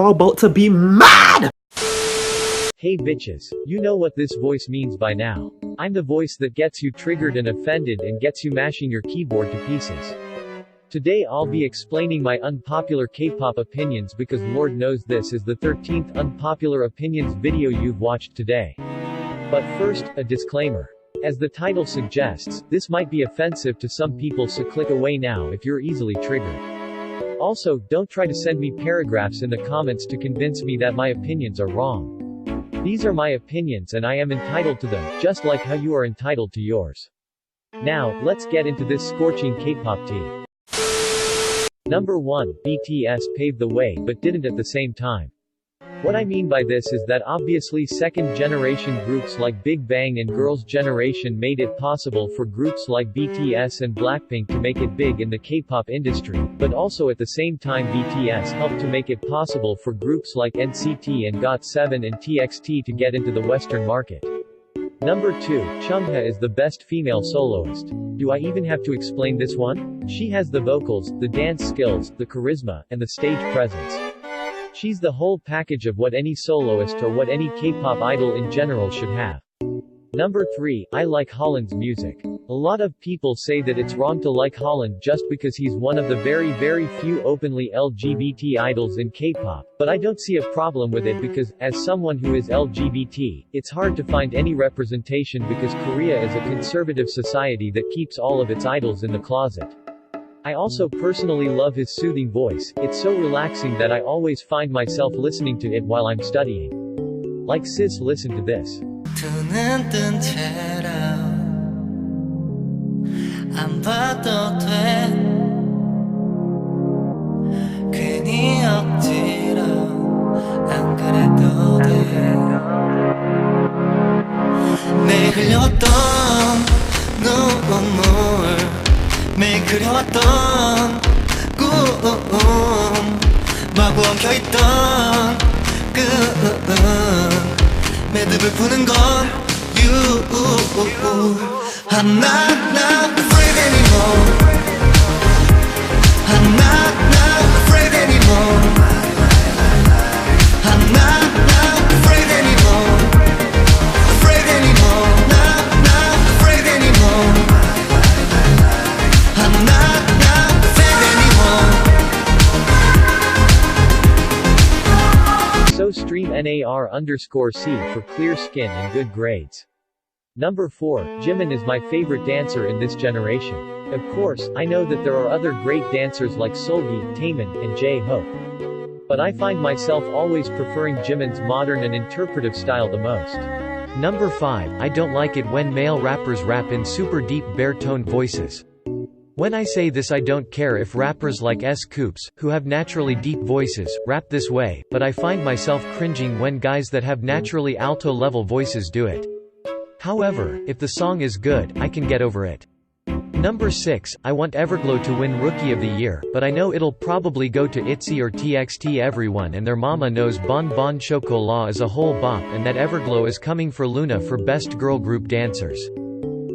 all about to be mad! Hey bitches, you know what this voice means by now. I'm the voice that gets you triggered and offended and gets you mashing your keyboard to pieces. Today I'll be explaining my unpopular K-pop opinions because Lord knows this is the 13th unpopular opinions video you've watched today. But first, a disclaimer. As the title suggests, this might be offensive to some people, so click away now if you're easily triggered. Also, don't try to send me paragraphs in the comments to convince me that my opinions are wrong. These are my opinions and I am entitled to them, just like how you are entitled to yours. Now, let's get into this scorching K-pop tea. Number 1, BTS paved the way but didn't at the same time. What I mean by this is that obviously second-generation groups like Big Bang and Girls' Generation made it possible for groups like BTS and Blackpink to make it big in the K-pop industry, but also at the same time BTS helped to make it possible for groups like NCT and GOT7 and TXT to get into the Western market. Number 2, Chungha is the best female soloist. Do I even have to explain this one? She has the vocals, the dance skills, the charisma, and the stage presence. She's the whole package of what any soloist or what any K-pop idol in general should have. Number 3, I like Holland's music. A lot of people say that it's wrong to like Holland just because he's one of the very few openly LGBT idols in K-pop, but I don't see a problem with it because, as someone who is LGBT, it's hard to find any representation because Korea is a conservative society that keeps all of its idols in the closet. I also personally love his soothing voice, it's so relaxing that I always find myself listening to it while I'm studying. Like sis, listen to this. 안 봐도 돼 괜히 억지로 안 그래도 돼 매일 흘려왔던 눈물 매일 그려왔던 꿈 마구 엉켜있던 끈 매듭을 푸는 건 you I'm not afraid anymore I'm not afraid anymore I'm not afraid anymore afraid anymore not afraid anymore I'm not afraid anymore So stream NAR_C for clear skin and good grades. Number 4, Jimin is my favorite dancer in this generation. Of course, I know that there are other great dancers like Seulgi, Taemin, and J-Hope. But I find myself always preferring Jimin's modern and interpretive style the most. Number 5, I don't like it when male rappers rap in super deep baritone voices. When I say this, I don't care if rappers like S-Coups, who have naturally deep voices, rap this way, but I find myself cringing when guys that have naturally alto-level voices do it. However, if the song is good, I can get over it. Number 6, I want Everglow to win Rookie of the Year, but I know it'll probably go to ITZY or TXT. Everyone and their mama knows Bon Bon Chocolat is a whole bop and that Everglow is coming for Luna for Best Girl Group Dancers.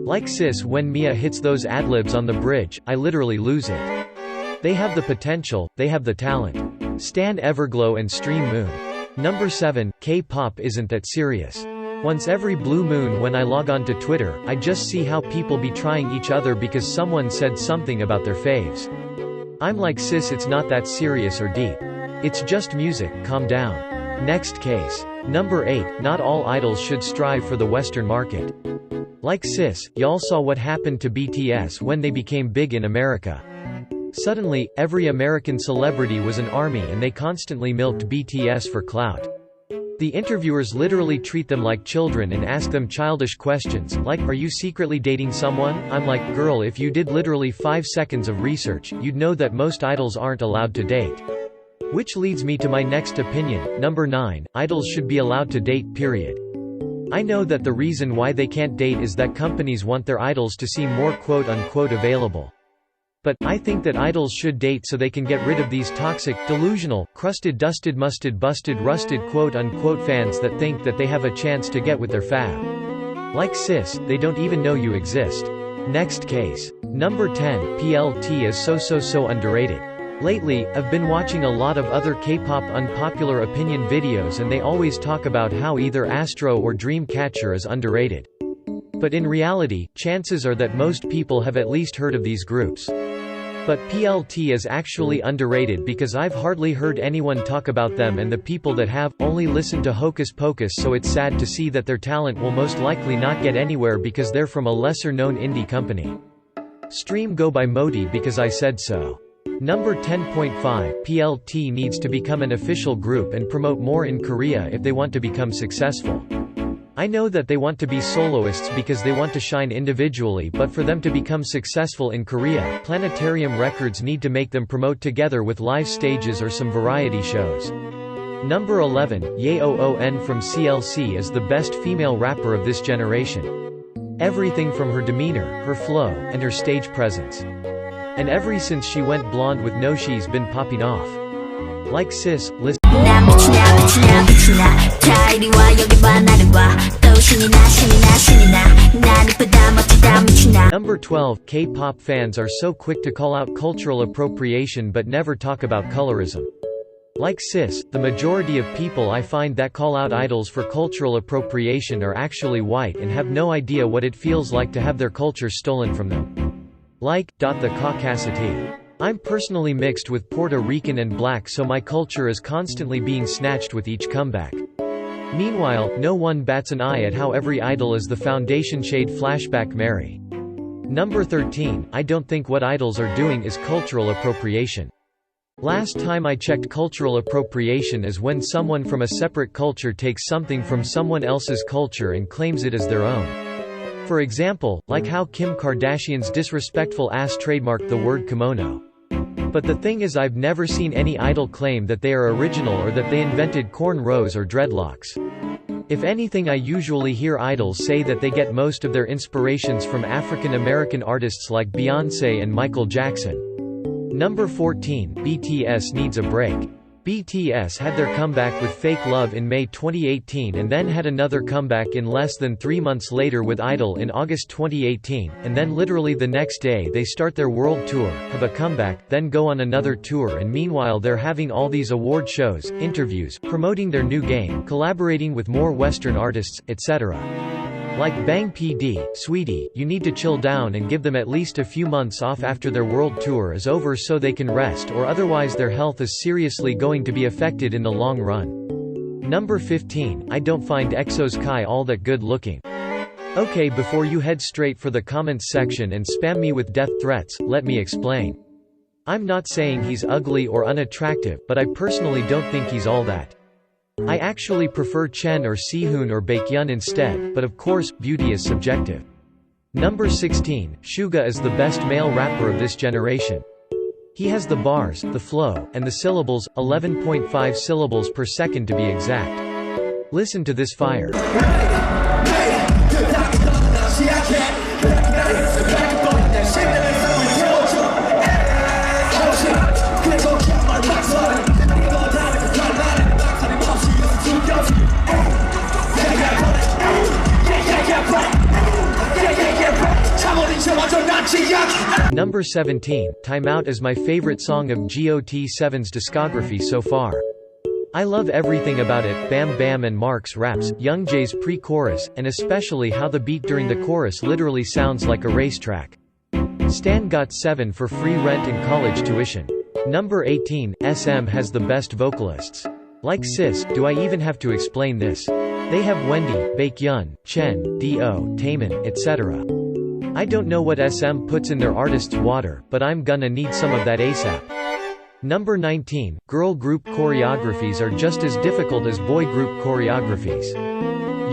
Like sis, when Mia hits those ad-libs on the bridge, I literally lose it. They have the potential, they have the talent. Stan Everglow and stream Moon. Number 7, K-pop isn't that serious. Once every blue moon when I log on to Twitter, I just see how people be trying each other because someone said something about their faves. I'm like sis, it's not that serious or deep. It's just music, calm down. Next case. Number 8, not all idols should strive for the Western market. Like sis, y'all saw what happened to BTS when they became big in America. Suddenly, every American celebrity was an army and they constantly milked BTS for clout. The interviewers literally treat them like children and ask them childish questions, like, are you secretly dating someone? I'm like, girl, if you did literally 5 seconds of research, you'd know that most idols aren't allowed to date. Which leads me to my next opinion. Number 9, idols should be allowed to date, period. I know that the reason why they can't date is that companies want their idols to seem more quote-unquote available. But, I think that idols should date so they can get rid of these toxic, delusional, crusted, dusted, musted, busted, rusted quote-unquote fans that think that they have a chance to get with their fab. Like sis, they don't even know you exist. Next case. Number 10, PLT is so underrated. Lately, I've been watching a lot of other K-pop unpopular opinion videos and they always talk about how either Astro or Dreamcatcher is underrated. But in reality, chances are that most people have at least heard of these groups. But PLT is actually underrated because I've hardly heard anyone talk about them, and the people that have, only listen to Hocus Pocus, so it's sad to see that their talent will most likely not get anywhere because they're from a lesser-known indie company. Stream Go by Moti because I said so. Number 10.5, PLT needs to become an official group and promote more in Korea if they want to become successful. I know that they want to be soloists because they want to shine individually, but for them to become successful in Korea, Planetarium Records need to make them promote together with live stages or some variety shows. Number 11, Yeoon from CLC is the best female rapper of this generation. Everything from her demeanor, her flow, and her stage presence. And ever since she went blonde with No, she's been popping off. Like Sis, listen. Number 12, K-pop fans are so quick to call out cultural appropriation but never talk about colorism. Like Sis, the majority of people I find that call out idols for cultural appropriation are actually white and have no idea what it feels like to have their culture stolen from them. Like, the caucasity. I'm personally mixed with Puerto Rican and black, so my culture is constantly being snatched with each comeback. Meanwhile, no one bats an eye at how every idol is the foundation shade flashback Mary. Number 13, I don't think what idols are doing is cultural appropriation. Last time I checked, cultural appropriation is when someone from a separate culture takes something from someone else's culture and claims it as their own. For example, like how Kim Kardashian's disrespectful ass trademarked the word kimono. But the thing is, I've never seen any idol claim that they are original or that they invented cornrows or dreadlocks. If anything, I usually hear idols say that they get most of their inspirations from African American artists like Beyoncé and Michael Jackson. Number 14, BTS needs a break. BTS had their comeback with Fake Love in May 2018 and then had another comeback in less than 3 months later with Idol in August 2018, and then literally the next day they start their world tour, have a comeback, then go on another tour, and meanwhile they're having all these award shows, interviews, promoting their new game, collaborating with more Western artists, etc. Like Bang PD, sweetie, you need to chill down and give them at least a few months off after their world tour is over so they can rest, or otherwise their health is seriously going to be affected in the long run. Number 15, I don't find EXO's Kai all that good looking. Okay, before you head straight for the comments section and spam me with death threats, let me explain. I'm not saying he's ugly or unattractive, but I personally don't think he's all that. I actually prefer Chen or Sehun or Baekhyun instead, but of course, beauty is subjective. Number 16, Suga is the best male rapper of this generation. He has the bars, the flow, and the syllables, 11.5 syllables per second to be exact. Listen to this fire. Number 17, Timeout is my favorite song of GOT7's discography so far. I love everything about it, Bam Bam and Mark's raps, Youngjae's pre-chorus, and especially how the beat during the chorus literally sounds like a racetrack. Stan got 7 for free rent and college tuition. Number 18, SM has the best vocalists. Like Sis, do I even have to explain this? They have Wendy, Baekhyun, Chen, Do, Taemin, etc. I don't know what SM puts in their artists' water, but I'm gonna need some of that ASAP. Number 19, girl group choreographies are just as difficult as boy group choreographies.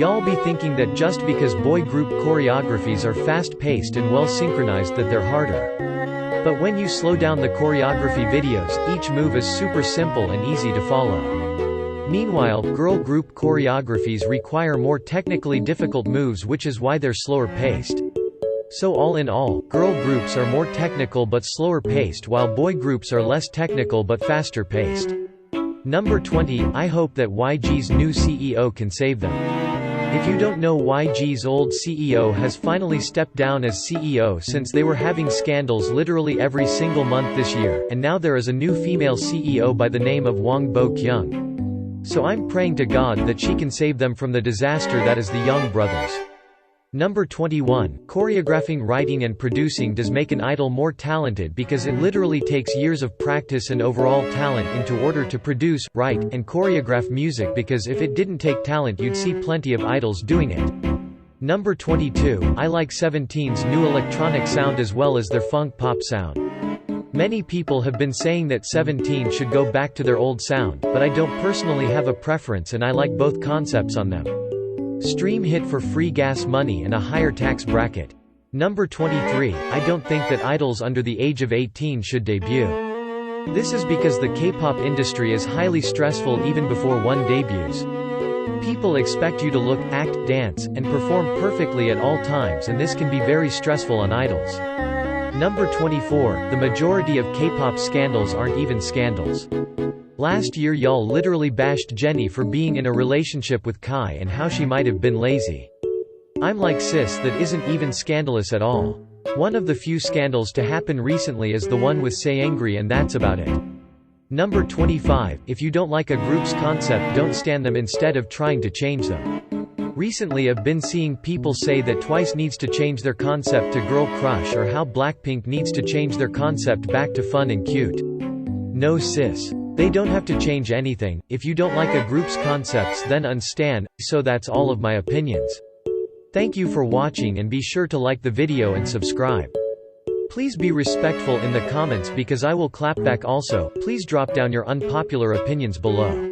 Y'all be thinking that just because boy group choreographies are fast-paced and well-synchronized that they're harder. But when you slow down the choreography videos, each move is super simple and easy to follow. Meanwhile, girl group choreographies require more technically difficult moves, which is why they're slower paced. So all in all, girl groups are more technical but slower paced, while boy groups are less technical but faster paced. Number 20, I hope that YG's new CEO can save them. If you don't know, YG's old CEO has finally stepped down as CEO since they were having scandals literally every single month this year, and now there is a new female CEO by the name of Wang Bo-kyung. So I'm praying to God that she can save them from the disaster that is the Young brothers. Number 21. Choreographing, writing and producing does make an idol more talented because it literally takes years of practice and overall talent into order to produce, write, and choreograph music, because if it didn't take talent you'd see plenty of idols doing it. Number 22. I like 17's new electronic sound as well as their funk pop sound. Many people have been saying that 17 should go back to their old sound, but I don't personally have a preference and I like both concepts on them. Stream hit for free gas money and a higher tax bracket. Number 23. I don't think that idols under the age of 18 should debut. This is because the K-pop industry is highly stressful even before one debuts. People expect you to look, act, dance, and perform perfectly at all times, and this can be very stressful on idols. Number 24. The majority of K-pop scandals aren't even scandals. Last year y'all literally bashed Jennie for being in a relationship with Kai and how she might have been lazy. I'm like, sis, that isn't even scandalous at all. One of the few scandals to happen recently is the one with Say Angry, and that's about it. Number 25. If you don't like a group's concept, don't stan them instead of trying to change them. Recently I've been seeing people say that Twice needs to change their concept to Girl Crush, or how Blackpink needs to change their concept back to fun and cute. No sis. They don't have to change anything. If you don't like a group's concepts, then unstan. So that's all of my opinions. Thank you for watching, and be sure to like the video and subscribe. Please be respectful in the comments because I will clap back also. Please drop down your unpopular opinions below.